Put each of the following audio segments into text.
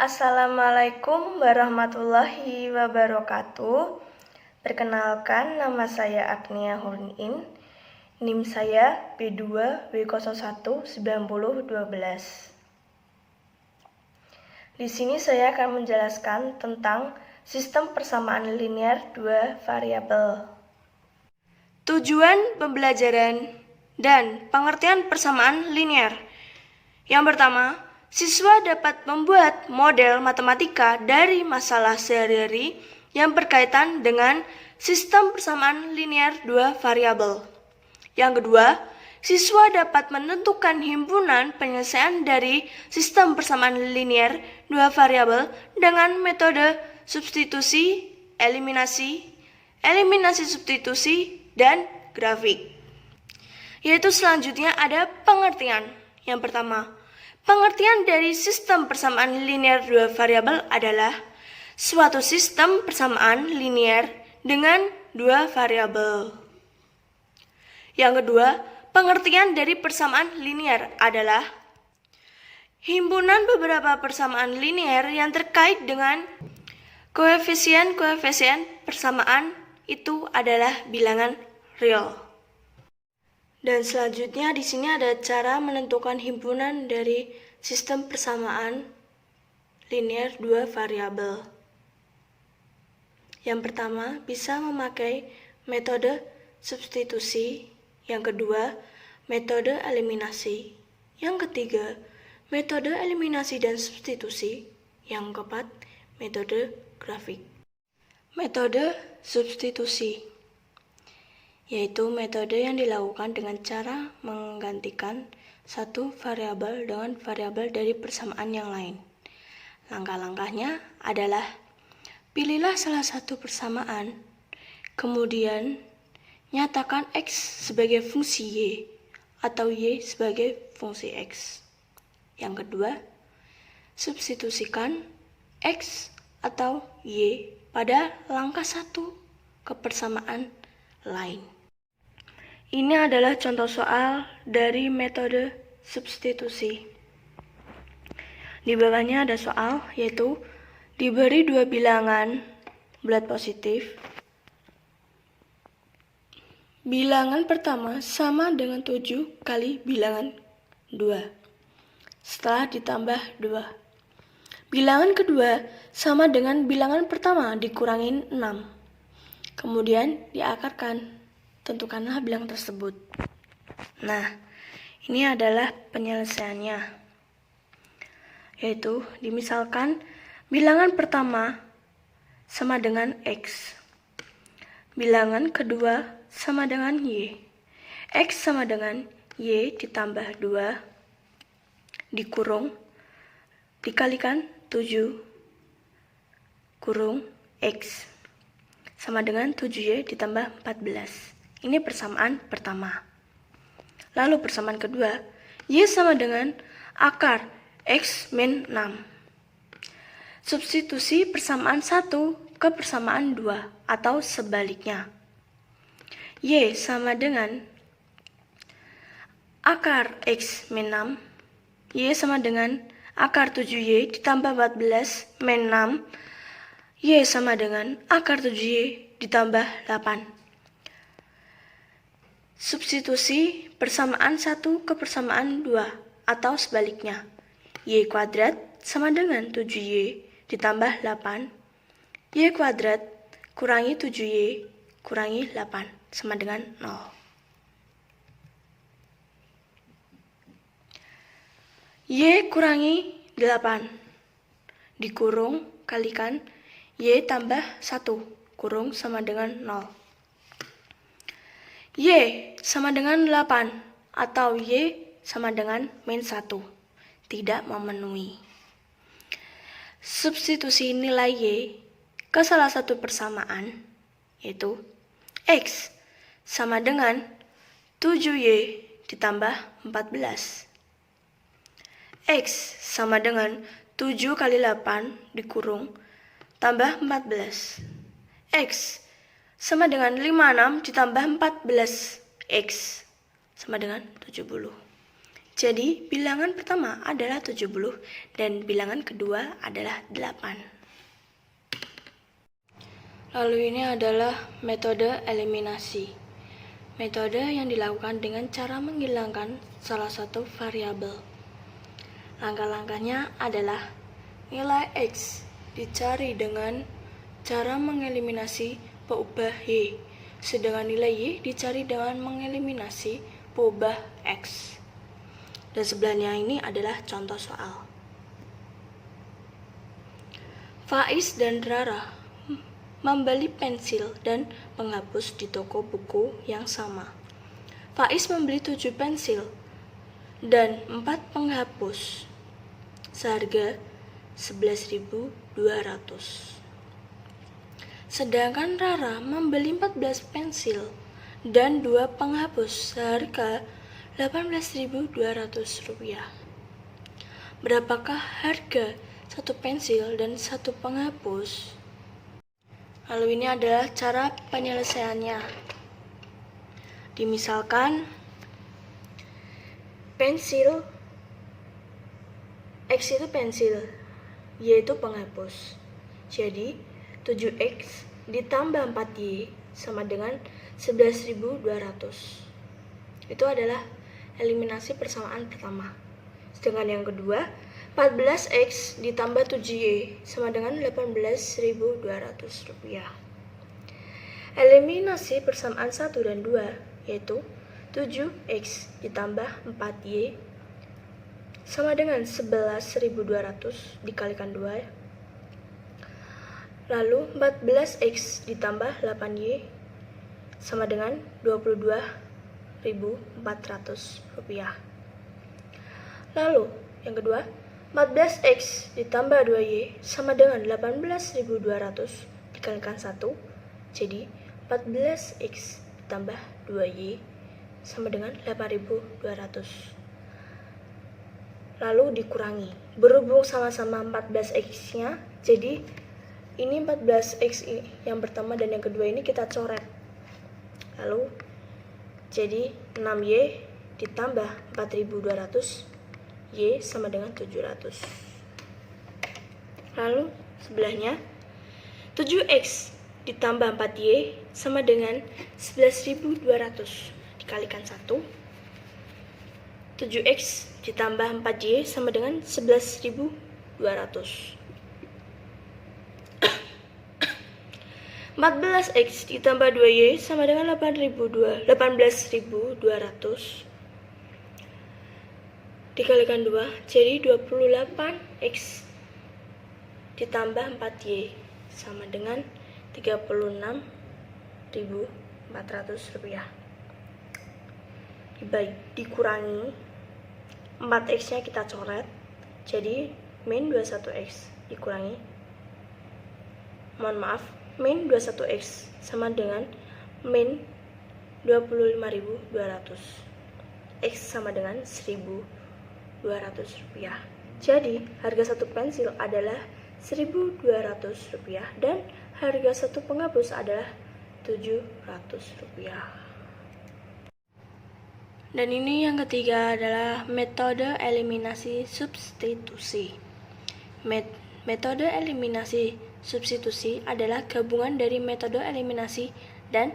Assalamualaikum warahmatullahi wabarakatuh. Perkenalkan, nama saya Agnia Hurniin. NIM saya B2W019012. Di sini saya akan menjelaskan tentang sistem persamaan linear dua variabel. Tujuan pembelajaran dan pengertian persamaan linear. Yang pertama, siswa dapat membuat model matematika dari masalah sehari-hari yang berkaitan dengan sistem persamaan linear dua variabel. Yang kedua, siswa dapat menentukan himpunan penyelesaian dari sistem persamaan linear dua variabel dengan metode substitusi, eliminasi substitusi, dan grafik. Yaitu selanjutnya ada pengertian. Yang pertama, pengertian dari sistem persamaan linear dua variabel adalah suatu sistem persamaan linear dengan dua variabel. Yang kedua, pengertian dari persamaan linear adalah himpunan beberapa persamaan linear yang terkait dengan koefisien-koefisien persamaan itu adalah bilangan real. Dan selanjutnya di sini ada cara menentukan himpunan dari sistem persamaan linear dua variabel. Yang pertama, bisa memakai metode substitusi. Yang kedua, metode eliminasi. Yang ketiga, metode eliminasi dan substitusi. Yang keempat, metode grafik. Metode substitusi yaitu metode yang dilakukan dengan cara menggantikan satu variabel dengan variabel dari persamaan yang lain. Langkah-langkahnya adalah pilihlah salah satu persamaan, kemudian nyatakan X sebagai fungsi Y atau Y sebagai fungsi X. Yang kedua, substitusikan X atau Y pada langkah 1 ke persamaan lain. Ini adalah contoh soal dari metode substitusi. Di bawahnya ada soal, yaitu diberi dua bilangan bulat positif. Bilangan pertama sama dengan 7 kali bilangan 2 setelah ditambah 2. Bilangan kedua sama dengan bilangan pertama dikurangin 6. Kemudian diakarkan. Tentukanlah bilangan tersebut. Nah, ini adalah penyelesaiannya. Yaitu, dimisalkan bilangan pertama sama dengan X. Bilangan kedua sama dengan Y. X sama dengan Y ditambah 2 dikurung dikalikan 7 kurung X sama dengan 7Y ditambah 14. Ini persamaan pertama. Lalu persamaan kedua, Y sama dengan akar X min 6. Substitusi persamaan 1 ke persamaan 2 atau sebaliknya. Y sama dengan akar X min 6. Y sama dengan akar 7Y ditambah 14 min 6. Y sama dengan akar 7Y ditambah 8. Substitusi persamaan 1 ke persamaan 2 atau sebaliknya. Y kuadrat sama dengan 7Y ditambah 8. Y kuadrat kurangi 7Y kurangi 8 sama dengan 0. Y kurangi 8 dikurung kalikan Y tambah 1 kurung sama dengan 0. Y sama dengan 8 atau Y sama dengan min 1. Tidak memenuhi. Substitusi nilai Y ke salah satu persamaan, yaitu X sama dengan 7Y ditambah 14. X sama dengan 7 kali 8 dikurung tambah 14. X sama dengan 56 ditambah 14. X sama dengan 70. Jadi, bilangan pertama adalah 70 dan bilangan kedua adalah 8. Lalu ini adalah metode eliminasi. Metode yang dilakukan dengan cara menghilangkan salah satu variabel. Langkah-langkahnya adalah nilai X dicari dengan cara mengeliminasi peubah Y, sedangkan nilai Y dicari dengan mengeliminasi peubah X. Dan sebelahnya ini adalah contoh soal. Faiz dan Rara membeli pensil dan penghapus di toko buku yang sama. Faiz membeli 7 pensil dan 4 penghapus seharga 11.200. Sedangkan Rara membeli 14 pensil dan 2 penghapus seharga 18.200 rupiah. Berapakah harga satu pensil dan satu penghapus? Lalu ini adalah cara penyelesaiannya. Dimisalkan pensil X itu pensil, Y itu penghapus. Jadi 7X ditambah 4Y sama dengan 11.200. Itu adalah eliminasi persamaan pertama. Sedangkan yang kedua, 14X ditambah 7Y sama dengan 18.200 rupiah. Eliminasi persamaan 1 dan 2 yaitu 7X ditambah 4Y sama dengan 11.200 dikalikan 2. Lalu 14X ditambah 8Y sama dengan 22.400 rupiah. Lalu yang kedua, 14X ditambah 2Y sama dengan 18.200 dikalikan 1. Jadi 14X ditambah 2Y sama dengan 8.200. Lalu dikurangi. Berhubung sama-sama 14X-nya, jadi ini 14X yang pertama dan yang kedua ini kita coret. Lalu jadi 6Y ditambah 4.200, Y sama dengan 700. Lalu sebelahnya 7X ditambah 4Y sama dengan 11.200 dikalikan 1. 7X ditambah 4Y sama dengan 11.200. 14X ditambah 2Y sama dengan 18.200 dikalikan 2, jadi 28X ditambah 4Y sama dengan 36.400 rupiah. Dikurangi 4X nya kita coret, jadi min 21X dikurangi min 21X sama dengan min 25.200. X sama dengan 1.200 rupiah. Jadi harga satu pensil adalah 1.200 rupiah dan harga satu penghapus adalah 700 rupiah. Dan ini yang ketiga adalah metode eliminasi substitusi. Metode eliminasi substitusi adalah gabungan dari metode eliminasi dan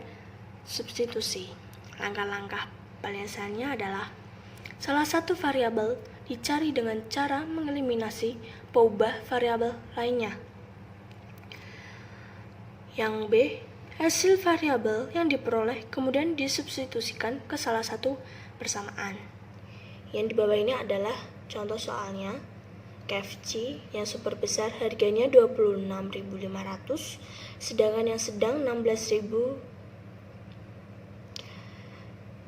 substitusi. Langkah-langkah penyelesaiannya adalah salah satu variabel dicari dengan cara mengeliminasi peubah variabel lainnya. Yang B, hasil variabel yang diperoleh kemudian disubstitusikan ke salah satu persamaan. Yang di bawah ini adalah contoh soalnya. KFC yang super besar harganya 26.500, sedangkan yang sedang 16.000.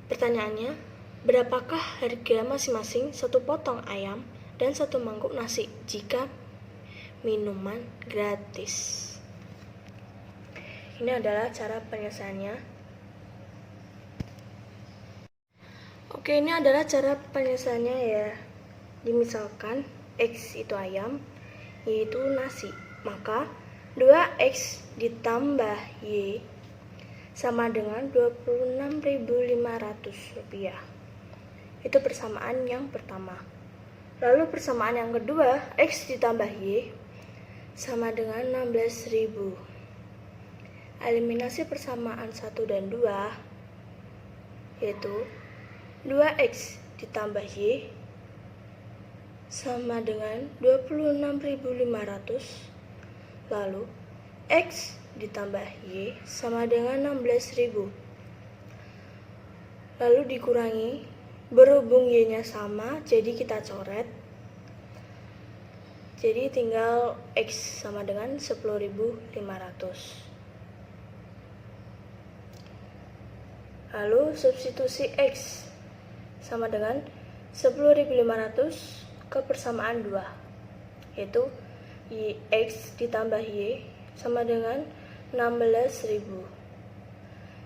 Pertanyaannya, berapakah harga masing-masing satu potong ayam dan satu mangkuk nasi jika minuman gratis? Ini adalah cara penyelesaiannya. Oke, ini adalah cara penyelesaiannya ya. Dimisalkan X itu ayam, Y itu nasi. Maka 2X ditambah Y sama dengan 26.500 rupiah. Itu persamaan yang pertama. Lalu persamaan yang kedua, X ditambah Y sama dengan 16.000. Eliminasi persamaan 1 dan 2, yaitu 2X ditambah Y sama dengan 26.500. Lalu X ditambah Y sama dengan 16.000. Lalu dikurangi, berhubung Y-nya sama, jadi kita coret. Jadi tinggal X sama dengan 10.500. Lalu substitusi X sama dengan 10.500 ke persamaan 2, yaitu X ditambah Y sama dengan 16.000.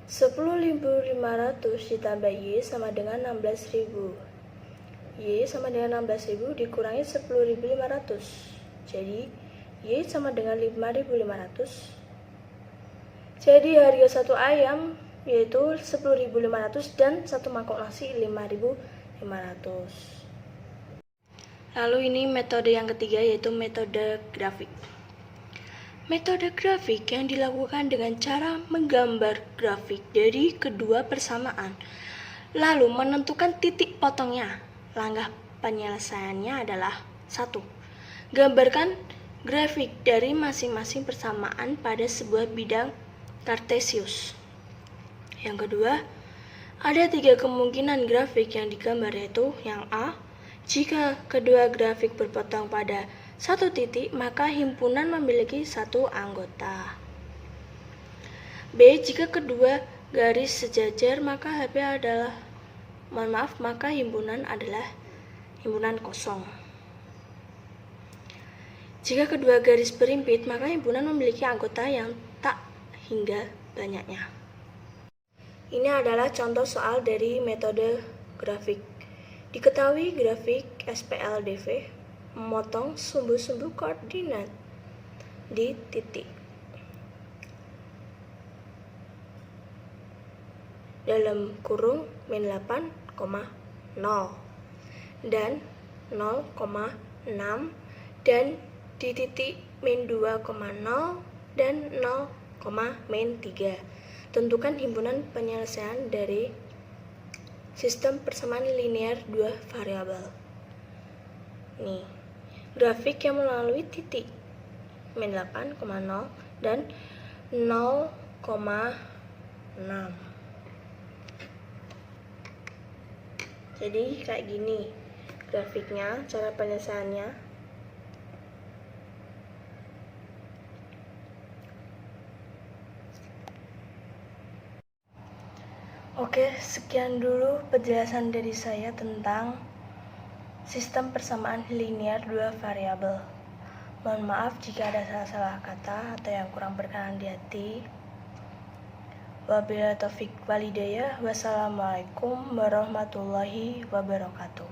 10.500 ditambah Y sama dengan 16.000. Y sama dengan 16.000 dikurangi 10.500. Jadi Y sama dengan 5.500. Jadi harga satu ayam yaitu 10.500 dan satu mangkok nasi 5.500. Lalu ini metode yang ketiga, yaitu metode grafik. Metode grafik yang dilakukan dengan cara menggambar grafik dari kedua persamaan, lalu menentukan titik potongnya. Langkah penyelesaiannya adalah 1. Gambarkan grafik dari masing-masing persamaan pada sebuah bidang kartesius. Yang kedua, ada 3 kemungkinan grafik yang digambar, yaitu yang A, jika kedua grafik berpotong pada satu titik, maka himpunan memiliki satu anggota. B, jika kedua garis sejajar, maka maka himpunan adalah himpunan kosong. Jika kedua garis berimpit, maka himpunan memiliki anggota yang tak hingga banyaknya. Ini adalah contoh soal dari metode grafik. Diketahui grafik SPLDV memotong sumbu-sumbu koordinat di titik dalam kurung min 8,0 dan 0,6 dan di titik min 2,0 dan 0, min 3. Tentukan himpunan penyelesaian dari sistem persamaan linear 2 variabel. Nih, grafik yang melalui titik min 8,0 dan 0,6. Jadi kayak gini grafiknya, cara penyelesaiannya. Oke, sekian dulu penjelasan dari saya tentang sistem persamaan linear 2 variabel. Mohon maaf jika ada salah-salah kata atau yang kurang berkenan di hati. Wabillahi taufiq walhidayah. Wassalamualaikum warahmatullahi wabarakatuh.